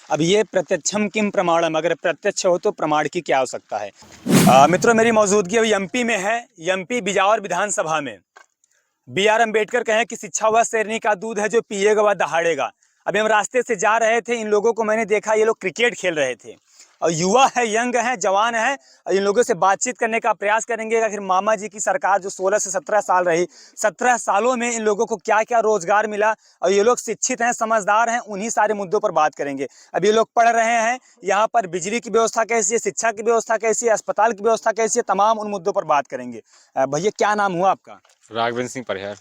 अब ये प्रत्यक्षम किम प्रमाणम, अगर प्रत्यक्ष हो तो प्रमाण की क्या आवश्यकता है। मित्रों, मेरी मौजूदगी अभी एमपी में है। एमपी बिजावर विधानसभा में BR अम्बेडकर कहें कि शिक्षा वह शेरनी का दूध है जो पिएगा वह दहाड़ेगा। अभी हम रास्ते से जा रहे थे, इन लोगों को मैंने देखा, ये लोग क्रिकेट खेल रहे थे और युवा है, यंग है, जवान है। और इन लोगों से बातचीत करने का प्रयास करेंगे। आखिर मामा जी की सरकार जो 16 से 17 साल रही, 17 सालों में इन लोगों को क्या क्या रोजगार मिला और ये लोग शिक्षित हैं, समझदार हैं, उन्हीं सारे मुद्दों पर बात करेंगे। अब ये लोग पढ़ रहे हैं, यहाँ पर बिजली की व्यवस्था कैसी है, शिक्षा की व्यवस्था कैसी है, अस्पताल की व्यवस्था कैसी है, तमाम उन मुद्दों पर बात करेंगे। भैया, क्या नाम हुआ आपका? राघवेंद्र सिंह परिहार।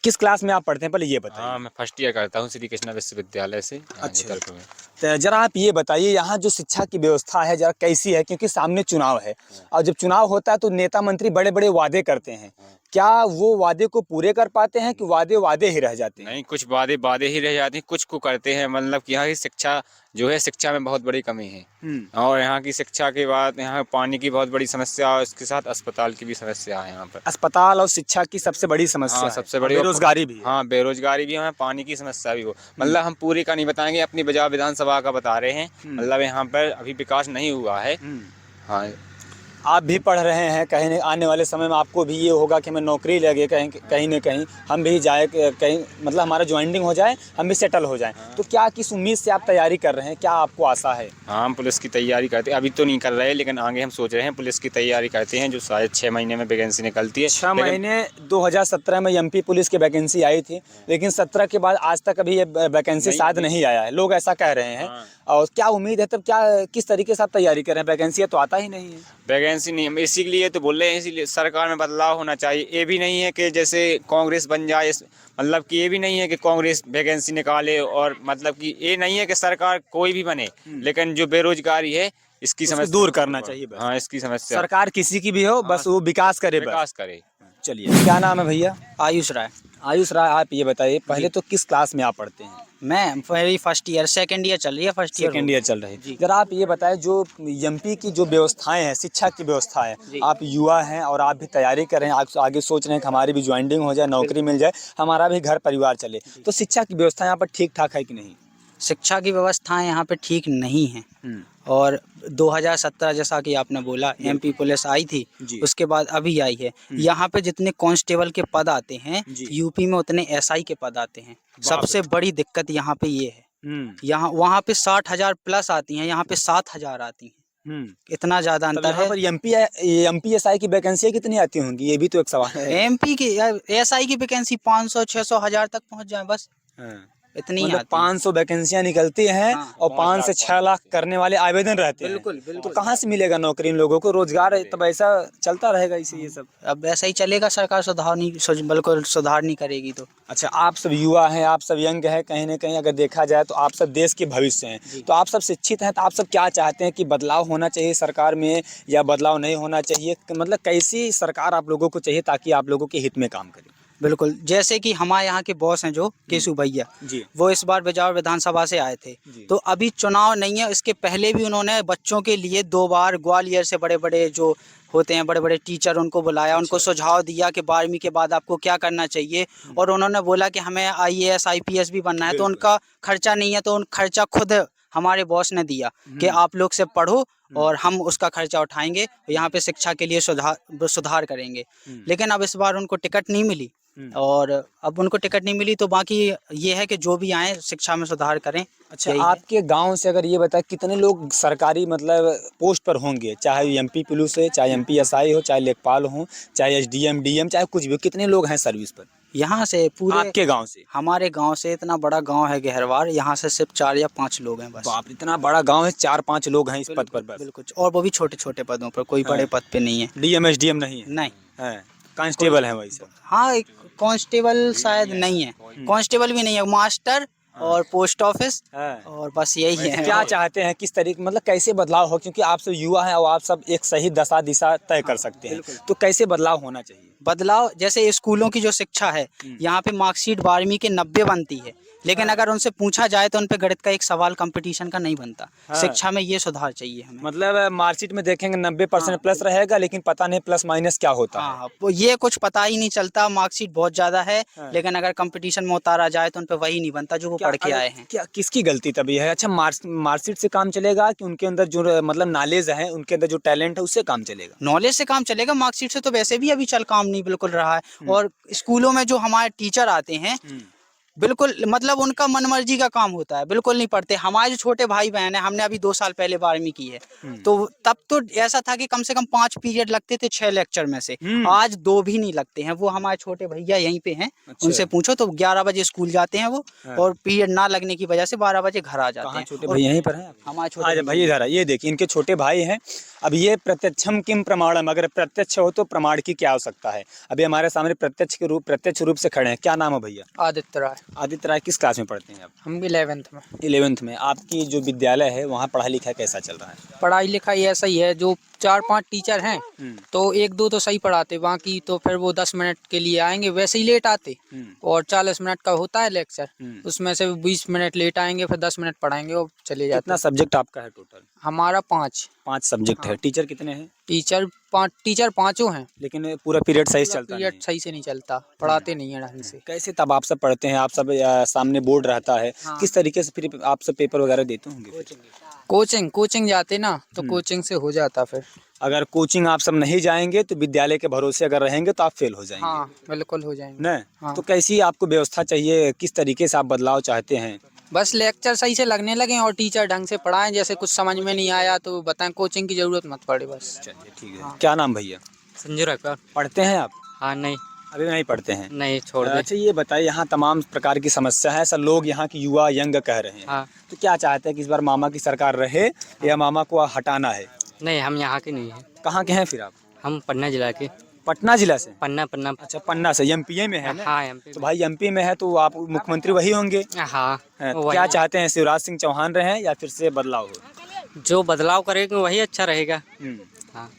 किस क्लास में आप पढ़ते हैं, पहले ये बताइए। हाँ, मैं फर्स्ट ईयर करता हूँ श्री कृष्णा विश्वविद्यालय से। अच्छा, जबलपुर में। तो जरा आप ये बताइए, यहाँ जो शिक्षा की व्यवस्था है जरा कैसी है, क्योंकि सामने चुनाव है और जब चुनाव होता है तो नेता मंत्री बड़े बड़े वादे करते हैं। क्या वो वादे को पूरे कर पाते हैं कि वादे वादे ही रह जाते हैं? नहीं, कुछ वादे वादे ही रह जाते हैं, कुछ को करते हैं। मतलब कि यहाँ की शिक्षा जो है, शिक्षा में बहुत बड़ी कमी है। और यहाँ की शिक्षा के बाद यहाँ पानी की बहुत बड़ी समस्या और उसके साथ अस्पताल की भी समस्या है यहाँ पर। अस्पताल और शिक्षा की सबसे बड़ी समस्या हाँ, है। सबसे बड़ी। बेरोजगारी भी है। हाँ, बेरोजगारी भी है, पानी की समस्या भी हो। मतलब हम पूरी का नहीं बताएंगे, अपनी बिजावर विधानसभा का बता रहे हैं। मतलब यहाँ पर अभी विकास नहीं हुआ है। हाँ, आप भी पढ़ रहे हैं, कहीं न आने वाले समय में आपको भी ये होगा कि हमें नौकरी लगे, कहीं कहीं न कहीं हम भी जाए, कहीं मतलब हमारा ज्वाइनिंग हो जाए, हम भी सेटल हो जाएं। तो क्या किस उम्मीद से आप तैयारी कर रहे हैं, क्या आपको आशा है? हाँ, हम पुलिस की तैयारी करते हैं। अभी तो नहीं कर रहे, लेकिन आगे हम सोच रहे हैं पुलिस की तैयारी करते हैं, जो शायद 6 महीने में वैकेंसी निकलती है। 6 महीने 2017 में एमपी पुलिस की वैकेंसी आई थी, लेकिन 17 के बाद आज तक अभी ये वैकेंसी शायद नहीं आया है, लोग ऐसा कह रहे हैं। और क्या उम्मीद है, तब क्या किस तरीके से आप तैयारी कर रहे हैं? वैकेंसी तो आता ही नहीं है। वैकेंसी नहीं, हम इसीलिए तो बोल रहे हैं, इसीलिए सरकार में बदलाव होना चाहिए। ये भी नहीं है कि जैसे कांग्रेस बन जाए, मतलब कि ये भी नहीं है कि कांग्रेस वैकेंसी निकाले, और मतलब कि ये नहीं है कि सरकार कोई भी बने, लेकिन जो बेरोजगारी है इसकी समस्या दूर करना चाहिए बस। हाँ, इसकी समस्या। सरकार किसी की भी हो, बस वो विकास करे, विकास करे। चलिए, क्या नाम है भैया? आयुष राय। आयुष राय, आप ये बताइए, पहले तो किस क्लास में आप पढ़ते हैं? मैं मेरी फर्स्ट ईयर, सेकंड ईयर चल रही है, फर्स्ट ईयर सेकेंड ईयर चल रही है। जरा आप ये बताएं, जो एमपी की जो व्यवस्थाएं हैं, शिक्षा की व्यवस्था है, आप युवा हैं और आप भी तैयारी कर रहे हैं, आप आगे सोच रहे हैं कि हमारी भी ज्वाइनिंग हो जाए, नौकरी मिल जाए, हमारा भी घर परिवार चले, तो शिक्षा की व्यवस्था यहाँ पर ठीक ठाक है कि नहीं? शिक्षा की व्यवस्थाएं यहाँ पे ठीक नहीं है। और 2017 जैसा कि आपने बोला, एमपी पुलिस आई थी, उसके बाद अभी आई है। यहाँ पे जितने कांस्टेबल के पद आते हैं, यूपी में उतने एसआई के पद आते हैं। सबसे बड़ी दिक्कत यहाँ पे ये है। यहाँ वहाँ पे 60,000 प्लस आती हैं, यहाँ पे 7,000 आती हैं। इतना ज्यादा अंतर है। पर एमपी एसआई की वैकेंसी कितनी आती होंगी, ये भी तो एक सवाल है। एमपी की एसआई की वैकेंसी 500, 600, 1000 तक पहुँच जाए, बस इतनी मतलब आती 500 वैकेंसियां निकलती हैं। हाँ, और 5 से 6 लाख करने वाले आवेदन रहते हैं। बिल्कुल। तो कहाँ से मिलेगा नौकरी इन लोगों को, रोजगार? तब ऐसा चलता रहेगा इसे, ये सब अब ऐसा ही चलेगा, सरकार बिल्कुल सुधार नहीं करेगी तो। अच्छा, आप सब युवा हैं, आप सब यंग हैं, कहीं ना कहीं अगर देखा जाए तो आप सब देश के भविष्य हैं, तो आप सब शिक्षित हैं, तो आप सब क्या चाहते हैं कि बदलाव होना चाहिए सरकार में या बदलाव नहीं होना चाहिए? मतलब कैसी सरकार आप लोगों को चाहिए ताकि आप लोगों के हित में काम करे? बिल्कुल, जैसे कि हमारे यहाँ के बॉस हैं जो केशु भैया जी, वो इस बार बिजावर विधानसभा से आए थे। तो अभी चुनाव नहीं है, इसके पहले भी उन्होंने बच्चों के लिए 2 बार ग्वालियर से बड़े बड़े जो होते हैं, बड़े बड़े टीचर, उनको बुलाया, उनको सुझाव दिया कि 12वीं के बाद आपको क्या करना चाहिए। और उन्होंने बोला कि हमें IAS IPS भी बनना है, तो उनका खर्चा नहीं है, तो उन खर्चा खुद हमारे बॉस ने दिया कि आप लोग से पढ़ो और हम उसका खर्चा उठाएंगे, यहाँ पे शिक्षा के लिए सुधार करेंगे। लेकिन अब इस बार उनको टिकट नहीं मिली, और अब उनको टिकट नहीं मिली तो बाकी ये है कि जो भी आए शिक्षा में सुधार करें। अच्छा, आपके गांव से अगर ये बताए कितने लोग सरकारी मतलब पोस्ट पर होंगे, चाहे एमपी पुलिस है, चाहे एमपी एसआई हो, चाहे लेखपाल हो, चाहे एसडीएम डीएम, चाहे कुछ भी, कितने लोग हैं सर्विस पर यहाँ से? पूरे आपके गांव से? हमारे गांव से, इतना बड़ा गांव है गहरवार, यहाँ से सिर्फ 4 या 5 लोग हैं बस। बाप, इतना बड़ा गांव है, 4-5 लोग हैं इस पद पर बस? बिल्कुल, और वो भी छोटे छोटे पदों पर, कोई बड़े पद पे नहीं है। डीएम एसडीएम नहीं है? नहीं है, कांस्टेबल है वैसे? हाँ, एक कांस्टेबल शायद नहीं है, कांस्टेबल भी नहीं है, मास्टर और पोस्ट ऑफिस, और बस यही है। क्या चाहते हैं, किस तरीके, मतलब कैसे बदलाव हो, क्योंकि आप सब युवा हैं और आप सब एक सही दशा दिशा तय कर सकते हैं, तो कैसे बदलाव होना चाहिए? बदलाव जैसे स्कूलों की जो शिक्षा है, यहाँ पे मार्कशीट 12वीं के 90 बनती है, लेकिन अगर उनसे पूछा जाए तो उन पे गणित का एक सवाल कंपटीशन का नहीं बनता। हाँ। शिक्षा में ये सुधार चाहिए हमें। मतलब मार्कशीट में देखेंगे 90% हाँ। प्लस रहेगा, लेकिन पता नहीं प्लस माइनस क्या होता है। हाँ, वो ये कुछ पता ही नहीं चलता, मार्कशीट बहुत ज्यादा है, हाँ। लेकिन अगर कंपटीशन में उतारा जाए तो उन पे वही नहीं बनता जो वो पढ़ के आए हैं। क्या किसकी गलती तभी है? अच्छा, मार्कशीट से काम चलेगा कि उनके अंदर जो मतलब नॉलेज है, उनके अंदर जो टैलेंट है उससे काम चलेगा? नॉलेज से काम चलेगा, मार्कशीट से तो वैसे भी अभी चल काम नहीं बिल्कुल रहा है। और स्कूलों में जो हमारे टीचर आते हैं, बिल्कुल मतलब उनका मनमर्जी का काम होता है, बिल्कुल नहीं पढ़ते। हमारे जो छोटे भाई बहन है, हमने अभी 2 साल पहले 12वीं की है, तो तब तो ऐसा था कि कम से कम 5 पीरियड लगते थे 6 लेक्चर में से, आज 2 भी नहीं लगते हैं। वो हमारे छोटे भैया यहीं पे हैं, अच्छा। उनसे पूछो तो 11 बजे स्कूल जाते हैं वो, और पीरियड ना लगने की वजह से 12 बजे घर आ जाते हैं। छोटे भाई यहीं पर हैं? हमारे आज छोटे भाई इधर ये देखिए, इनके छोटे भाई हैं। अब ये प्रत्यक्षम किम प्रमाणम, अगर प्रत्यक्ष हो तो प्रमाण की क्या आवश्यकता है? अभी हमारे सामने प्रत्यक्ष रूप से खड़े हैं। क्या नाम है भैया? आदित्य राय। आदित्य राय किस क्लास में पढ़ते हैं आप? हम भी 11th में। 11th में। आपकी जो विद्यालय है वहाँ पढ़ाई लिखाई कैसा चल रहा है? पढ़ाई लिखाई ऐसा ही है, जो 4-5 टीचर हैं तो 1-2 तो सही पढ़ाते, बाकी तो फिर वो 10 मिनट के लिए आएंगे, वैसे ही लेट आते, और 40 मिनट का होता है लेक्चर, उसमें से 20 मिनट लेट आएंगे, फिर 10 मिनट पढ़ाएंगे और चले जाते। कितना सब्जेक्ट आपका है टोटल? हमारा 5 सब्जेक्ट है। टीचर कितने हैं? टीचर 5 हैं, लेकिन पूरा पीरियड सही से चलता पीरियड नहीं? सही से नहीं चलता, पढ़ाते नहीं है ढंग से। कैसे तब आप सब पढ़ते हैं? आप सब सामने बोर्ड रहता है, किस तरीके से फिर आप सब पेपर वगैरह देते होंगे? कोचिंग जाते ना, तो कोचिंग से हो जाता। फिर अगर कोचिंग आप सब नहीं जाएंगे तो विद्यालय के भरोसे अगर रहेंगे तो आप फेल हो जाएंगे। हाँ, बिल्कुल हो जाएंगे। न? हाँ। तो कैसी आपको व्यवस्था चाहिए? किस तरीके से आप बदलाव चाहते हैं? बस लेक्चर सही से लगने लगे और टीचर ढंग से पढ़ाएं, जैसे कुछ समझ में नहीं आया तो बताएं, कोचिंग की जरूरत मत पड़े बस। चलिए ठीक है। क्या नाम भैया? संजू रखकर। पढ़ते हैं आप? हाँ नहीं, अभी नहीं पढ़ते हैं? नहीं छोड़ दे। अच्छा, ये बताइए, यहाँ तमाम प्रकार की समस्या है, ऐसा लोग यहाँ की युवा यंग कह रहे हैं। हाँ। तो क्या चाहते हैं कि इस बार मामा की सरकार रहे या मामा को हटाना है? नहीं, हम यहाँ के नहीं हैं, कहाँ के हैं फिर आप? हम पन्ना जिला के। पटना जिला से? पन्ना। अच्छा, पन्ना से। एमपी में है ना? हाँ, एमपी तो में। भाई एमपी में है तो आप मुख्यमंत्री वही होंगे। हाँ, तो वही। क्या चाहते हैं, शिवराज सिंह चौहान रहे या फिर से बदलाव हो? जो बदलाव करेगा वही अच्छा रहेगा। हाँ।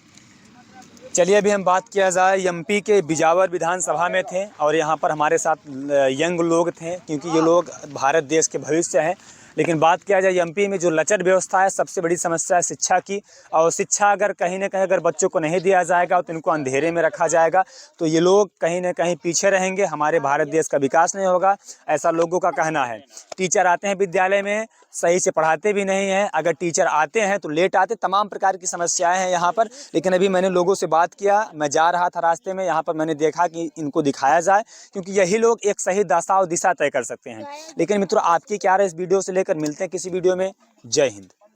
चलिए, अभी हम बात किया जाए, एमपी के बिजावर विधानसभा में थे और यहाँ पर हमारे साथ यंग लोग थे, क्योंकि ये लोग भारत देश के भविष्य हैं। लेकिन बात किया जाए एमपी में जो लचर व्यवस्था है, सबसे बड़ी समस्या है शिक्षा की। और शिक्षा अगर कहीं ना कहीं अगर बच्चों को नहीं दिया जाएगा तो इनको अंधेरे में रखा जाएगा, तो ये लोग कहीं ना कहीं पीछे रहेंगे, हमारे भारत देश का विकास नहीं होगा, ऐसा लोगों का कहना है। टीचर आते हैं विद्यालय में, सही से पढ़ाते भी नहीं हैं, अगर टीचर आते हैं तो लेट आते, तमाम प्रकार की समस्याएं हैं यहाँ पर। लेकिन अभी मैंने लोगों से बात किया, मैं जा रहा था रास्ते में, यहाँ पर मैंने देखा कि इनको दिखाया जाए, क्योंकि यही लोग एक सही दशा और दिशा तय कर सकते हैं। लेकिन मित्रों, आपकी क्या राय इस वीडियो से लेकर? मिलते हैं किसी वीडियो में। जय हिंद।